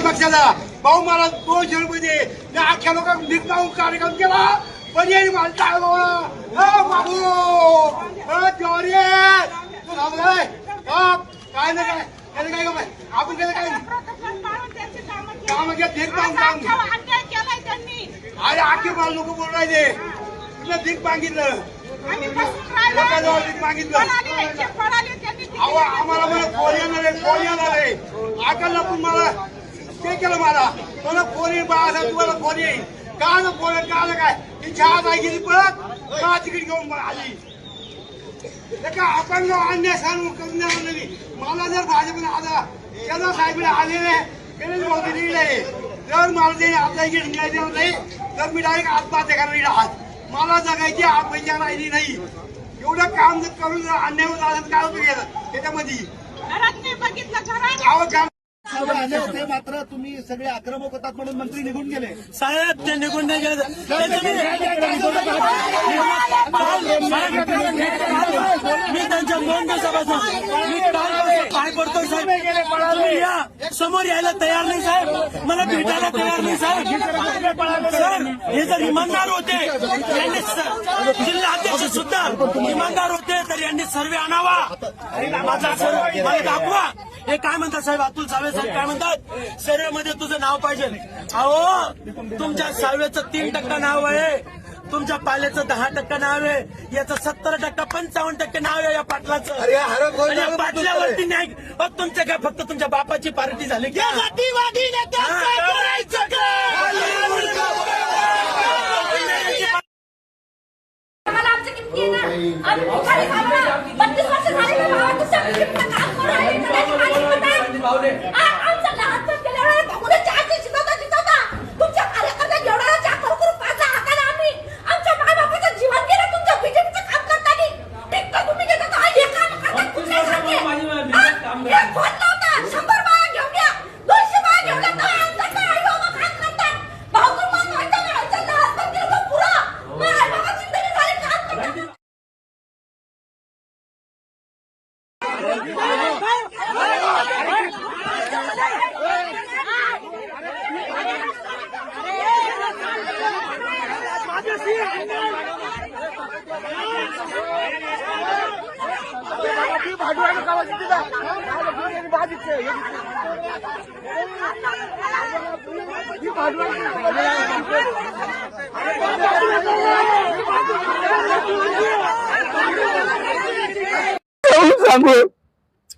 पक्षाचा भाऊ मला 200 रुपये अख्ख्या लोकांना निघावून कार्यक्रम केला पण ये मालता बाबू जवारी तू थांब काय नाही काय काय काय आपण केलं काय काम अरे आखे मला लोक बोल राहिले तुला भीक मागितलं मागितलं आम्हाला मला फोन येणार आहे आकलला पण मला ते केलं मला फोन येईल बाळासाहेब तुम्हाला फोन येईल का ना फोन का काय ती चहा नाही गेली परत का तिकीट घेऊन आली का अपंग अन्याय सांगून करण्यावर मला जर भाजपने आता केंद्र साहेबांना आलेले गणेश मोदी लिहिले जर मला ते आपल्या इकडे न्याय देणार नाही तर मी डायरेक्ट आत्महत्या करणार आहात मला जगायची आत्महत्या राहिली नाही एवढं काम जर करून जर अन्याय होत असेल काय होतं गेलं त्याच्यामध्ये होते मात्र तुम्ही सगळे आक्रमक होतात म्हणून मंत्री निघून गेले साहेब ते निघून नाही गेले मी त्यांच्या 2 दिवसापासून मी काय करतोय साहेब तुम्ही या समोर यायला तयार नाही साहेब मला भेटायला तयार नाही साहेब साहेब हे जर इमानदार होते यांनी जिल्हा अध्यक्ष सुद्धा इमानदार होते तर यांनी सर्वे आणावा माझा सर्व मला दाखवा हे काय म्हणतात साहेब अतुल सावे साहेब काय म्हणतात सर्वेमध्ये तुझं नाव पाहिजे अहो तुमच्या सावेचं 3% नाव आहे तुमच्या पाल्याचं 10% नाव आहे याचं 70% 55% नाव आहे या पाटलाचं पाटल्यावरती नाही तुमच्या काय फक्त तुमच्या बापाची पार्टी झाली की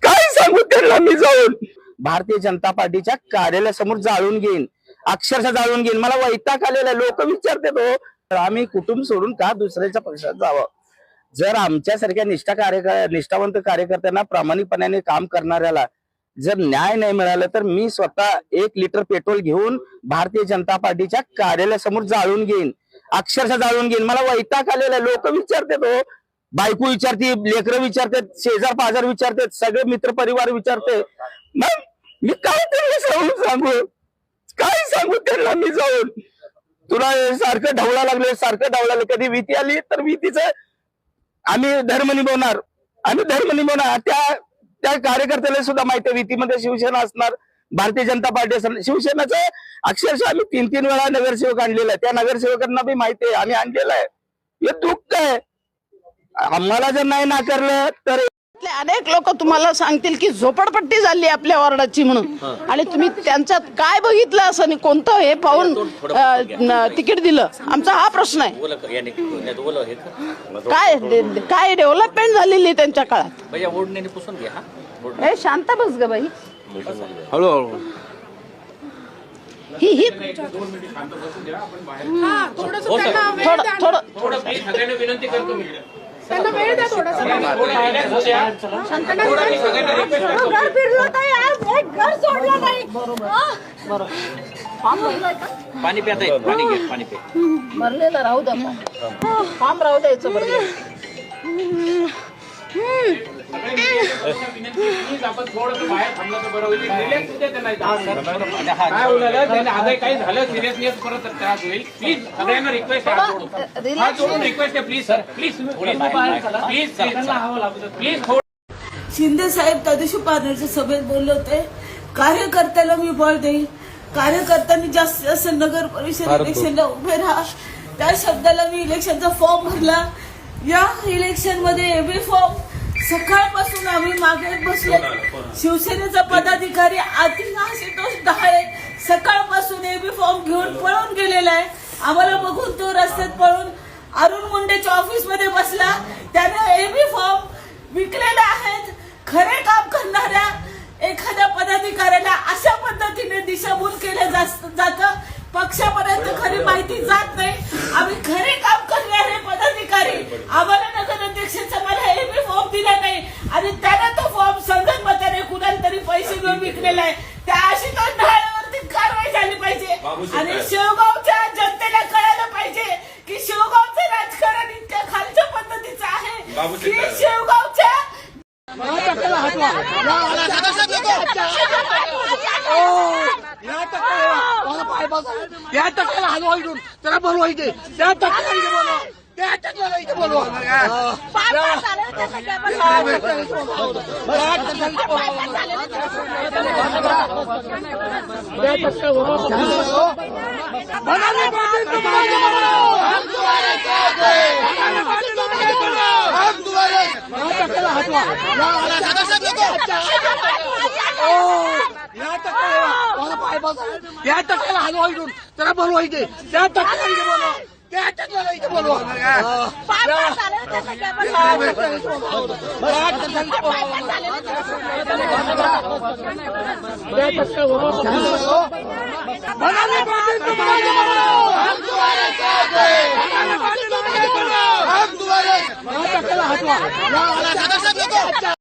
काय सांगू त्यांना मी जाऊन भारतीय जनता पार्टीच्या कार्यालयासमोर जाळून घेईन अक्षरशः जाळून घेईन मला वैताग आलेला लोक विचारते तो आम्ही कुटुंब सोडून का दुसऱ्याच्या पक्षात जावं जर आमच्यासारख्या निष्ठावंत कार्यकर्त्यांना प्रामाणिकपणाने काम करणाऱ्याला जर न्याय नाही मिळाला तर मी स्वतः 1 लिटर पेट्रोल घेऊन भारतीय जनता पार्टीच्या कार्यालयासमोर जाळून घेईन अक्षरशः जाळून घेईन मला वैताग आलेला लोक विचारते तो बायको विचारते लेकरं विचारतात शेजार पाजार विचारतात सगळे मित्र परिवार विचारते मग मी काय त्यांना सांगू काय सांगू त्यांना मी जाऊन तुला सारखं ढवळा लागले सारखं ढवळालं कधी भीती आली तर भीतीचं आम्ही धर्म निभवणार त्या कार्यकर्त्याला सुद्धा माहिती आहे भीतीमध्ये शिवसेना असणार भारतीय जनता पार्टी असणार शिवसेनेचं अक्षरशः आम्ही 3 वेळा नगरसेवक आणलेला आहे त्या नगरसेवकांना बी माहिती आहे आम्ही आणलेलं आहे हे दुःख आहे आम्हाला जर नाही नाकारलं तर अनेक लोक तुम्हाला सांगतील की झोपडपट्टी झाली आपल्या वॉर्डाची म्हणून आणि तुम्ही त्यांच्यात काय बघितलं असं आणि कोणतं हे पाहून तिकीट दिलं आमचा हा प्रश्न आहे काय डेव्हलपमेंट झालेली त्यांच्या काळात हे शांत बस ग बाई हळूहळू ही थोडं थोडं सगळ्यांना विनंती करतो मी त्यांना वेळ द्या थोडासा घर फिरलं नाही आज एक घर सोडलं नाही पाणी प्यात पाणी घे पाणी पे भरलेलं राहू द्या काम राहू द्यायचं भरलेलं आपण थोडंसं बाहेर थांबलं तर बरं होईल रिलॅक्स होते त्यांना काय होणार त्यांना आता काही झालं सिरियसनेस परत त्रास होईल प्लीज सगळ्यांना रिक्वेस्ट आहे हात जोडून रिक्वेस्ट आहे please sir please please please Shinde साहेब त्या दिवशी पार्लरच्या सभेत बोलले होते कार्यकर्त्याला मी बळ देईल कार्यकर्त्यांनी जास्तीत जास्त नगर परिषद इलेक्शनला उभे राहा त्या शब्दाला मी इलेक्शनचा फॉर्म भरला या इलेक्शन मध्ये एबी फॉर्म सकाळपासून आम्ही मागे बसले शिवसेनेचा पदाधिकारी आशुतोष डहाळे सकाळपासून एबी फॉर्म घेऊन पळून गेलेला आहे आम्हाला बघून तो रस्त्यात पळून अरुण मुंडेच्या ऑफिस मध्ये बसला त्याने एबी फॉर्म विकलेले आहेत खरे काम करणाऱ्या एखाद्या पदाधिकाऱ्याला अशा पद्धतीने दिशाभूल केलं जातं पक्षापर्यंत खरी माहिती जात नाही आम्ही खरे काम करणारे पदाधिकारी आम्हाला नगराध्यक्षाचा मला एबी फॉर्म दिला नाही आणि त्याला तो फॉर्म संगत मताने कुणाला तरी पैसे घेऊन विकलेला आहे त्या आशुतोष डहाळेवरती कारवाई झाली पाहिजे आणि शेवगावच्या जनतेला कळायला पाहिजे की शेवगावचं राजकारण इतक्या खालच्या पद्धतीचं आहे की शेवगावच्या त्या टक्क्याला हलवा इथून त्याला बोलवा इथे त्या टक्क्याला इथे बोलवा त्या टक्क्याला इथे बोलवा त्या टक्क्याला हलवा इथून त्याला बोलवा इथे त्या टक्क्याला इथे बोलवा त्या टक्क्याला इथे बोलवा हटवा